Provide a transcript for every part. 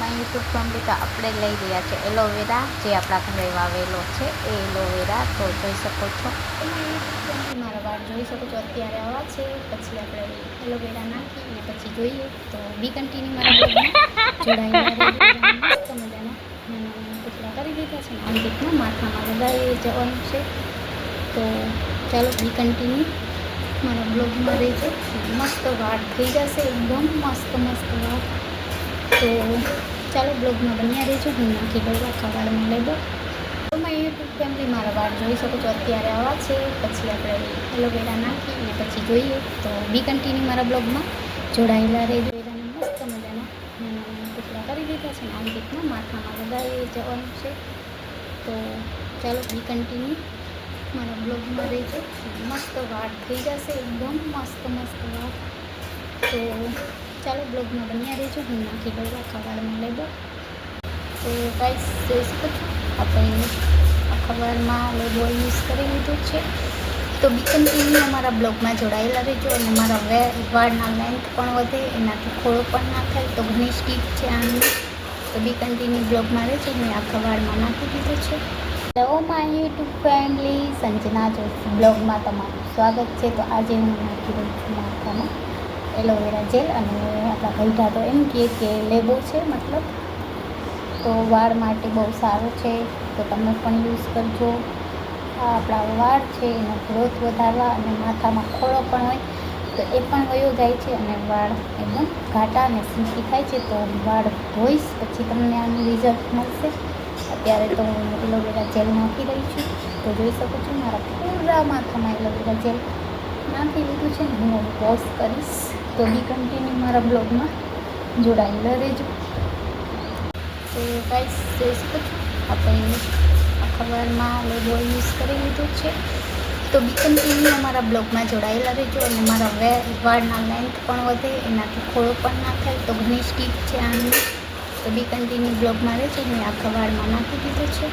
My YouTube family, તો આપણે લઈ રહ્યા છે એલોવેરા, જે આપણા ઘરે વાવેલો છે એ એલોવેરા. તો જોઈ શકો છો મારા વાળ જોઈ શકો છો અત્યારે આવા છે. પછી આપણે એલોવેરા નાખી અને પછી જોઈએ. તો બી કન્ટિન્યુ મારા બ્લોગમાં જોડાયેલા મસ્ત મજાના ટુકડા કરી દીધા છે. આવી રીતના માથામાં લગાવી જવાનું છે. તો ચાલો બી કન્ટિન્યુ મારા બ્લોગમાં રહેજો. મસ્ત વાળ થઈ જશે, એકદમ મસ્ત વાળ. તો ચાલો બ્લોગમાં બન્યા રહેજો. હું નાખી દઉં આખા વાળમાં લેબો. તો માય યુટ્યુબ ફેમિલી, મારા વાળ જોઈ શકો છો અત્યારે આવા છે. પછી આપણે એલોવેરા નાખી અને પછી જોઈએ. તો બી કન્ટિન્યુ મારા બ્લોગમાં જોડાયેલા રહેજો. એલોવેરાને મસ્ત મજાના ટુકડા કરી દીધા છે. આવી રીતના માથામાં લગાવી જવાનું છે. તો ચાલો બી કન્ટિન્યુ મારા બ્લોગમાં રહેજો. મસ્ત વાળ થઈ જશે, એકદમ મસ્ત વાળ. તો ચાલો બ્લોગમાં બન્યા રહેજો. હું નાખી દઉં આખા વાળમાં લેબો. તો ગાઈસ જોઈ શકો છો આપણે આખા વાળમાં લેબો યુઝ કરી લીધું છે. તો બી કન્ટિન્યુ અમારા બ્લોગમાં જોડાયેલા રહેજો. અને મારા વાળના લેન્થ પણ વધે, એનાથી ખોળો પણ ના થાય. તો ઘણી સ્ટીપ છે આની. તો બી કન્ટિન્યુ બ્લોગમાં રહેજો. મેં આખા વાળમાં નાખી દીધું છે. Hello my YouTube family, Sanjana Joshi બ્લોગમાં તમારું સ્વાગત છે. તો આજે હું નાખી રહી છું માથામાં એલોવેરા જેલ. અને આપણા ગઈઢા તો એમ કહે કે લેબો છે મતલબ. તો વાળ માટે બહુ સારું છે. તો તમે પણ યુઝ કરજો. આ આપણા વાળ છે એનો ગ્રોથ વધારવા, અને માથામાં ખોળો પણ હોય તો એ પણ વયો જાય છે. અને વાળ એકદમ ઘાટા અને સિલ્કી થાય છે. તો વાળ ધોઈશ પછી તમને આનું રિઝલ્ટ મળશે. અત્યારે તો હું એલોવેરા જેલ નાખી રહી છું. તો જોઈ શકો છો મારા પૂરા માથામાં એલોવેરા જેલ નાખી લીધું છે. હું વોશ કરીશ. તો બી કન્ટિન્યુ મારા બ્લોગમાં જોડાયેલા રહેજો. તો ગાઈસ જોઈ શકો છો આપણે આખા વાળમાં લેબો યુઝ કરી લીધું છે. તો બી કન્ટિન્યુ અમારા બ્લોગમાં જોડાયેલા રહેજો. અને મારા વાળના લેન્થ પણ વધે, એનાથી ખોળો પણ ના થાય. તો ઘણી સ્ટીપ છે આની. તો બી કન્ટિન્યુ બ્લોગમાં રહેજો. મેં આખા વાળમાં નાખી દીધું છે.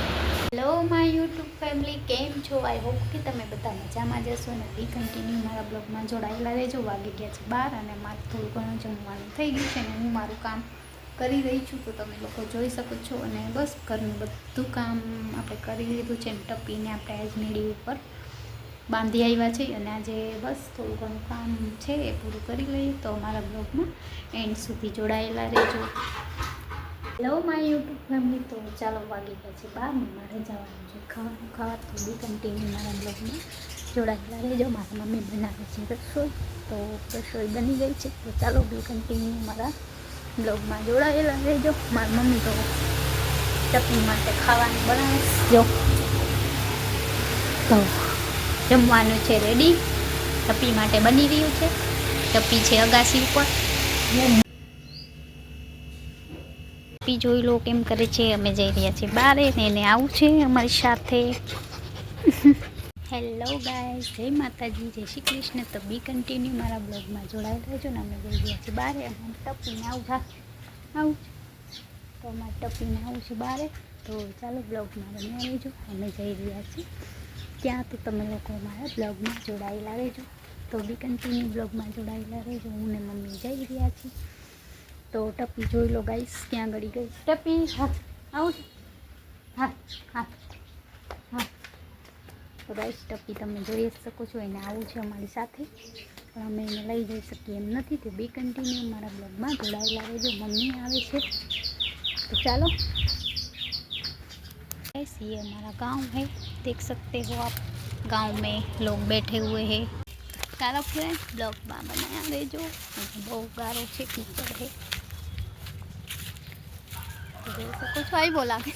હેલો માય યુટ્યુબ ફેમિલી, કેમ છો? આઈ હોપ કે તમે બધા મજામાં જશો. અને બી કન્ટિન્યુ મારા બ્લોગમાં જોડાયેલા રહેજો. વાગી ગયા છે 12 અને મારે થોડું ઘણું જમવાનું થઈ ગયું છે. અને હું મારું કામ કરી રહી છું. તો તમે લોકો જોઈ શકો છો. અને બસ ઘરનું બધું કામ આપણે કરી લીધું છે. અને ટપીને આપણે આજ મેળી ઉપર બાંધી આવ્યા છે. અને આજે બસ થોડું ઘણું કામ છે એ પૂરું કરી લઈએ. તો અમારા બ્લોગમાં એન્ડ સુધી જોડાયેલા રહેજો. હેલો માય યુટ્યુબ ફેમિલી, તો ચાલો વાગી ગયા છે 12 ને મારે જવાનું છે ખાવા. તો બી કન્ટિન્યુ મારા બ્લોગમાં જોડાયેલા રહેજો. મારા મમ્મી બનાવે છે રસોઈ. તો રસોઈ બની ગઈ છે. તો ચાલો બી કન્ટિન્યુ મારા બ્લોગમાં જોડાયેલા રહેજો. મારી મમ્મી તો ચટણી માટે ખાવાનું બનાવે જો. તો જમવાનું છે રેડી. ટપી માટે બની રહ્યું છે. ટપી છે અગાસી ઉપર. ટપી જોઈ લો કેમ કરે છે. અમે જઈ રહ્યા છીએ બારે ને એને આવું છે અમારી સાથે. હેલો ગાઈસ, જય માતાજી, જય શ્રી કૃષ્ણ. તો બી કન્ટિન્યુ મારા બ્લોગમાં જોડાયેલા રહેજો. ને અમે જઈ રહ્યા છીએ બારે. અને ટપીને આવું તો અમારે ટપીને આવું છે બારે. તો ચાલો બ્લોગમાં બન્યા રહેજો. અમે જઈ રહ્યા છીએ ત્યાં. તો તમે લોકો મારા બ્લોગમાં જોડાયેલા રહેજો. તો બી કન્ટિન્યુ બ્લોગમાં જોડાયેલા રહેજો. હું ને મમ્મી જઈ રહ્યા છીએ. તો ટપી જોઈ લો ગાઈસ ક્યાં ગળી ગઈ. ટપી હા આવું છે. હા. તો ગાઈસ ટપી તમે જોઈ શકો છો. એને આવું છે અમારી સાથે, પણ અમે એને લઈ જઈ શકીએ એમ નથી. તો બી કન્ટિન્યુ મારા બ્લોગમાં જોડાયેલા રહેજો. મમ્મી આવે છે. तो चलो ऐसे ये हमारा गांव है, देख सकते हो आप। गांव में लोग बैठे हुए हैं। चलो फ्रेंड ब्लॉग में बनाया रेजो। बहुत गारो छे कीचड़ है। तो देख सको છો आई बोला के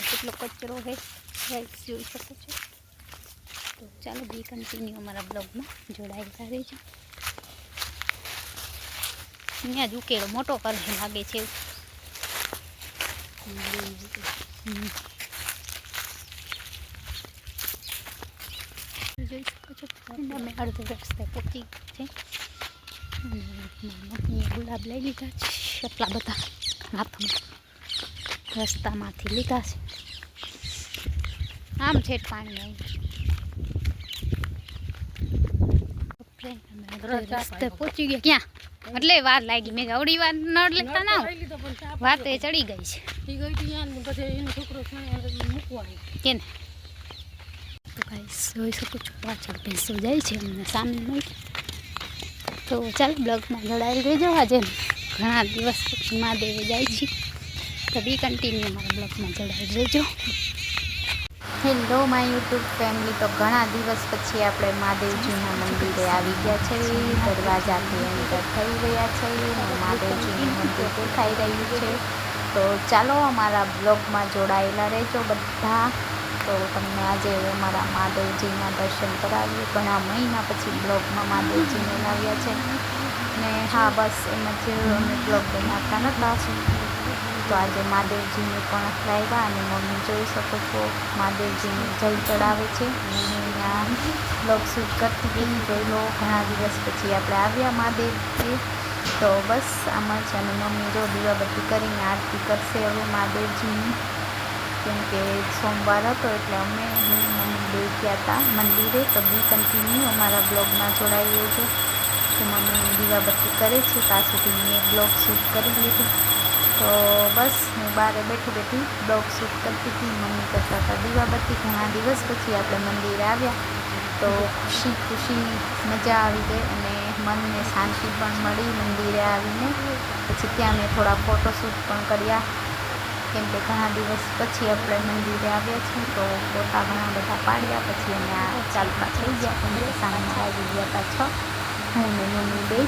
કેટલો કચરો है જોઈ શકો છો. તો ચાલો બી કન્ટિન્યુ અમારા બ્લોગમાં જોડાયેલા રહેજો. અહીંયા જ ઉકેલો મોટો કરે લાગે છે. જોઈ શકો છો અમે અડધો રસ્તે પહોંચી છે. મમ્મીએ ગુલાબ લઈ લીધા છે એટલા બધા હાથમાં રસ્તામાંથી લીધા છે. આમ છે પાણી આવી રસ્તે પહોંચી ગયા ક્યાં એટલે વાર લાગી મેં અવડી વાર ન લેતા ના વાત એ ચડી ગઈ છે કેને તો ગાઈસ જોઈ શકો છો પાછળ ભેંસો જાય છે અમને સામે નહીં તો ચાલ બ્લોગમાં જોડાયેલ રહેજો આજે ઘણા દિવસ પછી મહાદેવે જાય છે તો બી કન્ટિન્યુ મારા બ્લોગમાં જોડાયેલ રહેજો હેલો માય યુટ્યુબ ફેમિલી તો ઘણા દિવસ પછી આપણે મહાદેવજીના મંદિરે આવી ગયા છે દરવાજાથી એન્ટર થઈ રહ્યા છે અને મહાદેવજીનું મંદિર દેખાઈ રહ્યું છે તો ચાલો અમારા બ્લોગમાં જોડાયેલા રહેજો બધા તો તમને આજે અમારા મહાદેવજીના દર્શન કરાવીએ ઘણા મહિના પછી બ્લોગમાં મહાદેવજીને લાવ્યા છે ને હા બસ એમ જ અમે બ્લોગ બનાવતા નહોતા તો આજે મહાદેવજીને પણ લાવ્યા અને મમ્મી જોઈ શકો છો મહાદેવજીને જલ ચડાવે છે ત્યાં બ્લોગ શૂટ કરતી હતી જોઈ લો ઘણા દિવસ પછી આપણે આવ્યા મહાદેવજી તો બસ આમ જ અને મમ્મી જો દીવાબત્તી કરીને આરતી કરશે હવે મહાદેવજીની કેમ કે સોમવાર હતો એટલે અમે મમ્મી બે ગયા હતા મંદિરે તો બી કન્ટિન્યુ અમારા બ્લોગમાં જોડાઈ રહેજો તો મમ્મી દીવાબત્તી કરે છે ત્યાં સુધી મેં બ્લોગ શૂટ કરી લીધું તો બસ હું બહાર બેઠી બ્લોગ શૂટ કરતી હતી મમ્મી કરતા હતા દીવાબત્તી ઘણા દિવસ પછી આપણે મંદિરે આવ્યા તો ખુશી મજા આવી ગઈ અને મનને શાંતિ પણ મળી મંદિરે આવીને પછી ત્યાં મેં થોડા ફોટોશૂટ પણ કર્યા કેમ કે ઘણા દિવસ પછી આપણે મંદિરે આવ્યા છીએ તો ફોટા ઘણા બધા પાડ્યા પછી અમે આ ચાલતા થઈ ગયા કેમ કે સામે આવી ગયા હતા 6 હું ને મમ્મી બે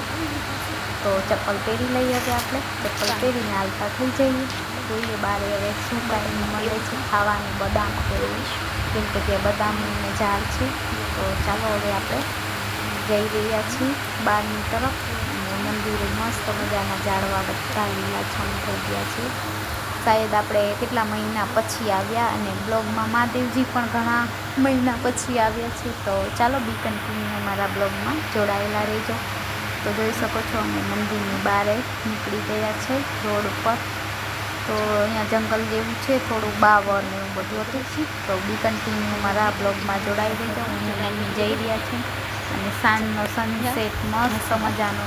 તો ચપ્પલ પહેરી લઈએ હવે આપણે ચપ્પલ પહેરીને હાલતા થઈ જઈએ જોઈએ બારે હવે શું કાંઈ મળે છે ખાવાનું બદામ કેવું કેમ કે ત્યાં બદામને ઝાડ છે તો ચાલો હવે આપણે જઈ રહ્યા છીએ બહારની તરફ અને મંદિરે મસ્ત મજાના ઝાડવા બધા લીલાછમ થઈ ગયા છે શાયદ આપણે કેટલા મહિના પછી આવ્યા અને બ્લોગમાં મહાદેવજી પણ ઘણા મહિના પછી આવ્યા છે તો ચાલો બી કન્ટિન્યુ અમારા બ્લોગમાં જોડાયેલા રહેજો તો જોઈ શકો છો અમે મંદિરની બહાર નીકળી ગયા છે રોડ ઉપર તો અહીંયા જંગલ જેવું છે થોડું બાવર ને એવું બધું હતું તો બી કન્ટિન્યુ મારા બ્લોગમાં જોડાઈ રહેજો હું જઈ રહ્યા છું અને સાંજનો સનસેટ મસ્ત મજાનો